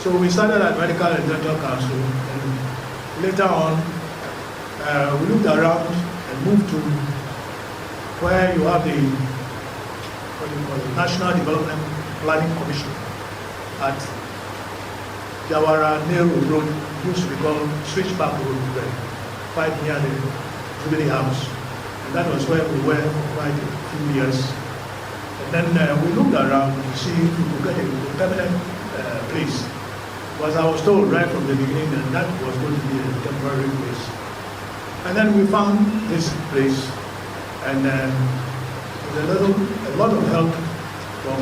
So we started at Medical and Dental Council, and later on, we looked around and moved to where you have the National Development Planning Commission at Jawara Nehru Road, used to be called Switchback Road, quite near the Jubilee House. And that was where we were for quite a few years. And then we looked around to see if we could get a permanent place. Because I was told right from the beginning that that was going to be a temporary place. And then we found this place, and with a lot of help from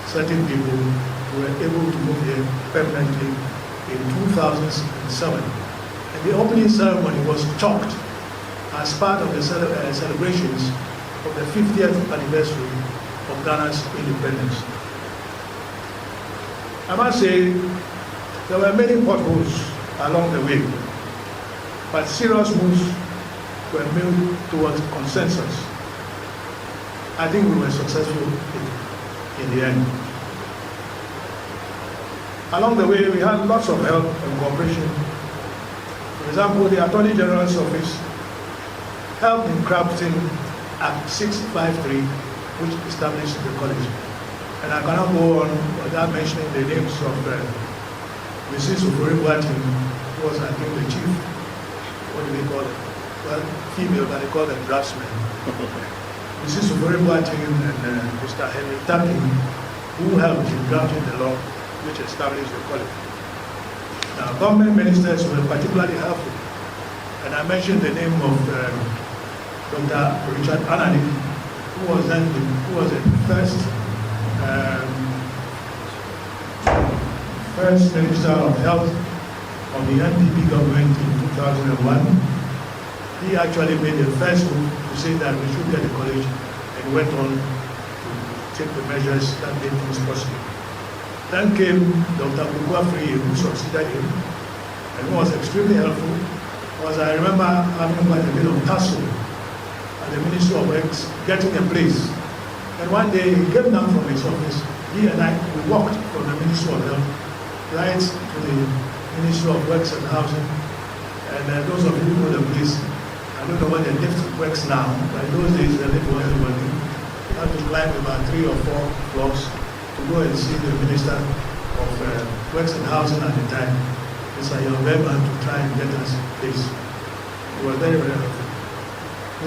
certain people who were able to move here permanently in 2007. And the opening ceremony was chalked as part of the celebrations of the 50th anniversary of Ghana's independence. I must say, there were many potholes along the way, but serious moves were made towards consensus. I think we were successful in the end. Along the way, we had lots of help and cooperation. For example, the Attorney General's office helped in crafting Act 653, which established the college. And I cannot go on without mentioning the names of Mrs. Soiree, who was, I think, the chief, what do they call it? Well, female, but they call them draftsmen. Mrs. Soiree and Mr. Henry Tapping, who helped in drafting the law which established the college. Now, government ministers were particularly helpful, and I mentioned the name of Dr. Richard Anani, who was the first Minister of Health of the NPP government in 2001. He actually made the first move to say that we should get a college, and went on to take the measures that made things possible. Then came Dr. Free, who succeeded him, and who was extremely helpful, because I remember having quite a bit of tussle at the Ministry of Works, getting a place. And one day he came down from his office, he and I, we walked from the Ministry of Health right to the Ministry of Works and Housing. And those of you who know the place, I don't know where the lift works now, but in those days the lift wasn't working. You had to climb about 3 or 4 floors to go and see the Minister of Works and Housing at the time, Mr. Yalberman, to try and get us a place. We were very, very helpful.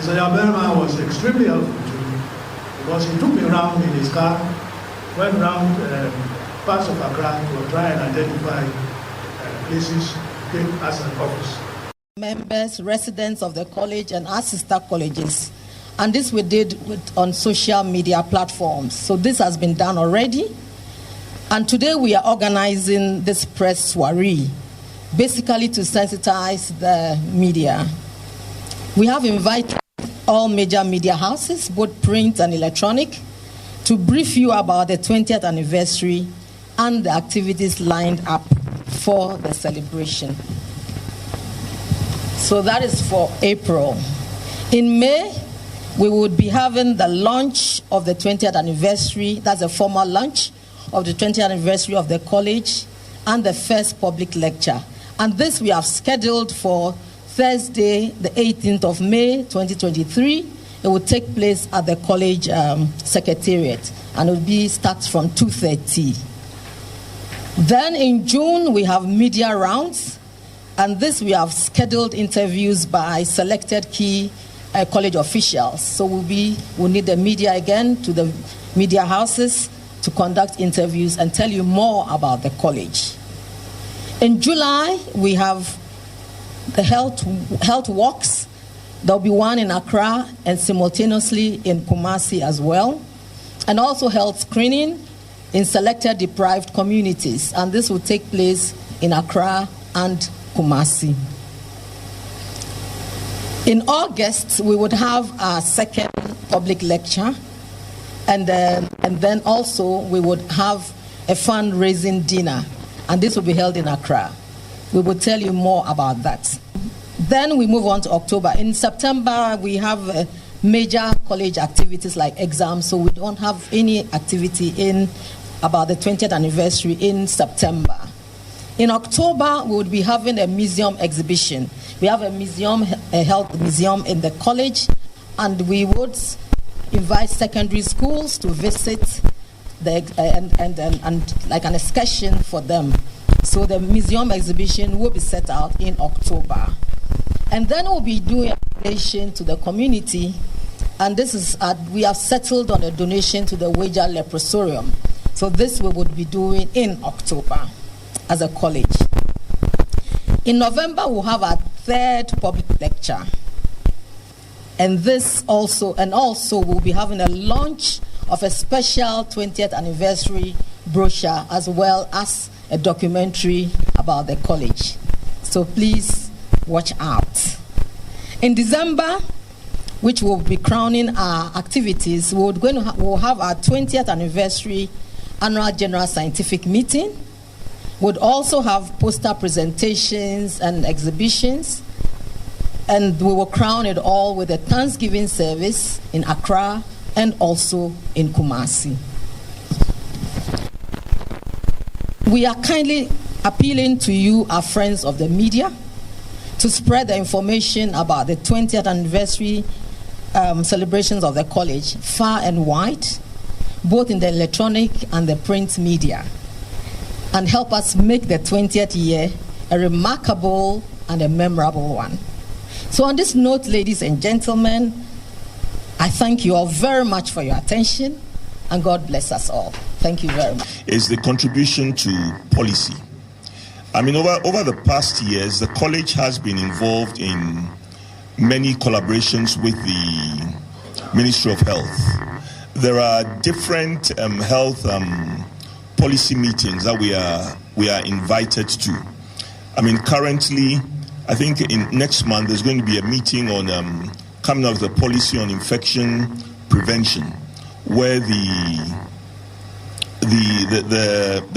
Mr. Yalberman was extremely helpful to me, because he took me around in his car, went around parts of Accra to try and identify places, came as an office. Members, residents of the college and our sister colleges. And this we did on social media platforms. So this has been done already. And today we are organizing this press soiree, basically to sensitize the media. We have invited all major media houses, both print and electronic, to brief you about the 20th anniversary and the activities lined up for the celebration. So that is for April. In May, we would be having the launch of the 20th anniversary. That's a formal launch of the 20th anniversary of the college and the first public lecture. And this we have scheduled for Thursday, the 18th of May, 2023. It will take place at the college secretariat, and it will start from 2:30. Then in June, we have media rounds, and this we have scheduled interviews by selected key college officials. So we'll need the media again, to the media houses, to conduct interviews and tell you more about the college. In July, we have the health walks. There'll be one in Accra and simultaneously in Kumasi as well. And also health screening in selected deprived communities. And this will take place in Accra and Kumasi. In August, we would have our second public lecture. And then also we would have a fundraising dinner. And this will be held in Accra. We will tell you more about that. Then we move on to October. In September, we have major college activities like exams, so we don't have any activity in about the 20th anniversary in September. In October, we would be having a museum exhibition. We have a museum, a health museum in the college, and we would invite secondary schools to visit and like an excursion for them. So the museum exhibition will be set out in October. And then we'll be doing a donation to the community, and this is, we have settled on a donation to the Wager Leprosarium. So this we would be doing in October as a college. In November, we'll have our third public lecture. And also we'll be having a launch of a special 20th anniversary brochure, as well as a documentary about the college. So please watch out. In December, which will be crowning our activities, we'll have our 20th anniversary annual general scientific meeting. We'll also have poster presentations and exhibitions. And we will crown it all with a Thanksgiving service in Accra and also in Kumasi. We are kindly appealing to you, our friends of the media, to spread the information about the 20th anniversary celebrations of the college far and wide, both in the electronic and the print media, and help us make the 20th year a remarkable and a memorable one. So on this note, ladies and gentlemen, I thank you all very much for your attention, and God bless us all. Thank you very much. Is the contribution to policy. I mean, over the past years, the college has been involved in many collaborations with the Ministry of Health. There are different health policy meetings that we are invited to. I mean, currently, I think in next month there's going to be a meeting on coming out of the policy on infection prevention, where the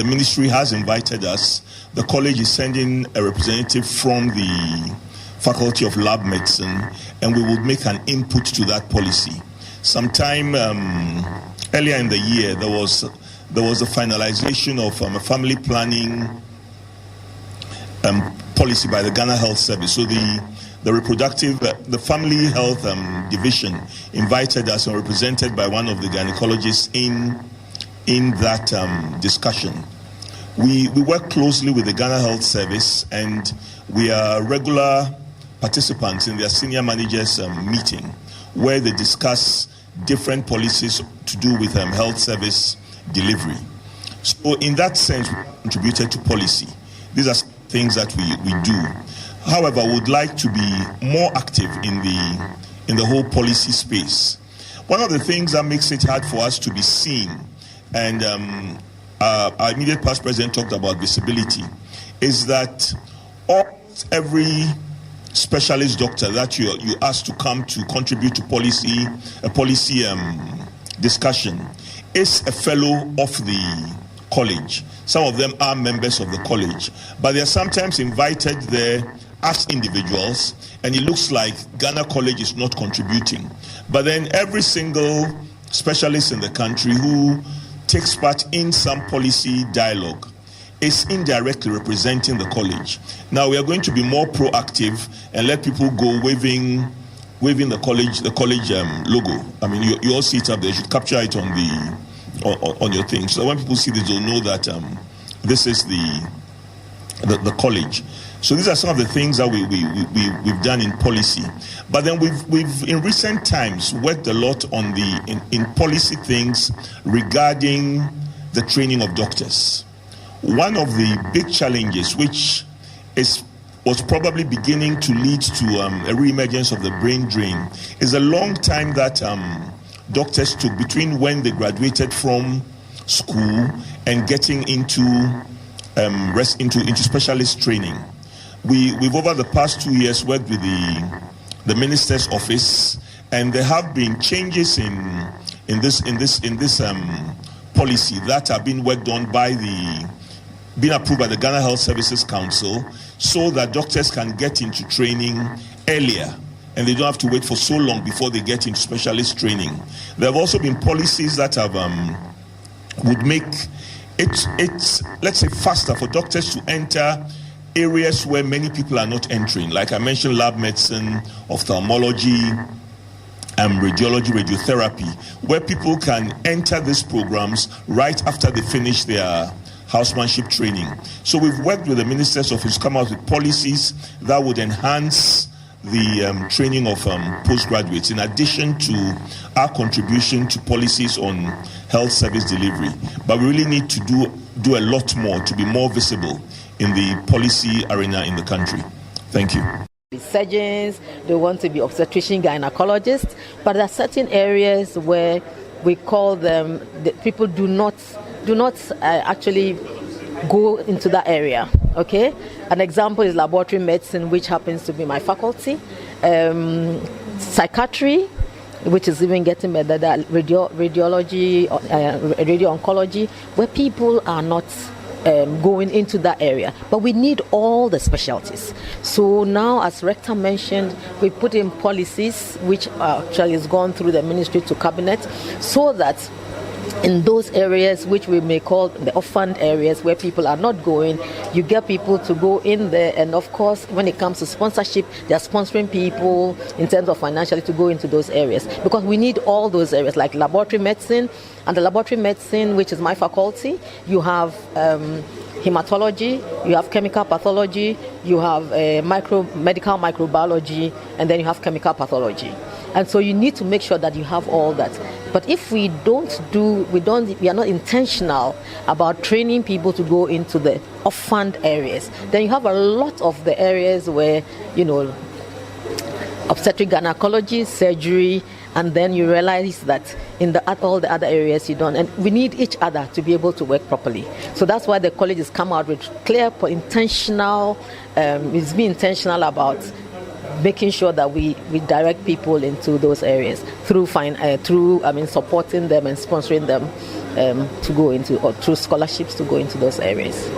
ministry has invited us. The college is sending a representative from the Faculty of Lab Medicine, and we will make an input to that policy. Sometime earlier in the year, there was a finalization of a family planning policy by the Ghana Health Service. So the family health division invited us and represented by one of the gynecologists in that discussion. We work closely with the Ghana Health Service, and we are regular participants in their senior managers meeting, where they discuss different policies to do with health service delivery. So in that sense, we contributed to policy. These are things that we do. However, we would like to be more active in the whole policy space. One of the things that makes it hard for us to be seen, and our immediate past president talked about visibility, is that every specialist doctor that you ask to come to contribute to policy discussion is a fellow of the college. Some of them are members of the college, but they are sometimes invited there as individuals, and it looks like Ghana College is not contributing. But then every single specialist in the country who takes part in some policy dialogue is indirectly representing the college. Now we are going to be more proactive and let people go waving the college logo. I mean, you all see it up there. You should capture it on your thing, so when people see this, they'll know that this is the college. So these are some of the things that we've done in policy. But then we've in recent times worked a lot on in policy things regarding the training of doctors. One of the big challenges, which was probably beginning to lead to a re-emergence of the brain drain, is a long time that doctors took between when they graduated from school and getting into specialist training. We've over the past 2 years worked with the minister's office, and there have been changes in this policy that have been worked on been approved by the Ghana Health Services Council, so that doctors can get into training earlier and they don't have to wait for so long before they get into specialist training. There have also been policies that have would make it's let's say faster for doctors to enter areas where many people are not entering. Like I mentioned, lab medicine, ophthalmology, radiology, radiotherapy, where people can enter these programs right after they finish their housemanship training. So we've worked with the minister's office to come out with policies that would enhance the training of postgraduates, in addition to our contribution to policies on health service delivery. But we really need to do a lot more to be more visible in the policy arena in the country. Thank you. Surgeons, they want to be obstetrician gynecologists, but there are certain areas where we call them, the people do not actually go into that area. Okay, an example is laboratory medicine, which happens to be my faculty, psychiatry, which is even getting better, radiology, radio oncology, where people are not going into that area. But we need all the specialties. So now, as Rector mentioned, we put in policies which actually has gone through the ministry to cabinet, so that in those areas which we may call the orphaned areas where people are not going, you get people to go in there. And of course, when it comes to sponsorship, they are sponsoring people in terms of financially to go into those areas, because we need all those areas like laboratory medicine. And the laboratory medicine, which is my faculty, you have hematology, you have chemical pathology, you have medical microbiology, and then you have chemical pathology. And so you need to make sure that you have all that. But if we are not intentional about training people to go into the orphaned areas, then you have a lot of the areas where, obstetric gynecology, surgery, and then you realize that in all the other areas you don't. And we need each other to be able to work properly. So that's why the college has come out with clear, intentional, it's being intentional about making sure that we direct people into those areas through supporting them and sponsoring them to go into, or through scholarships to go into those areas.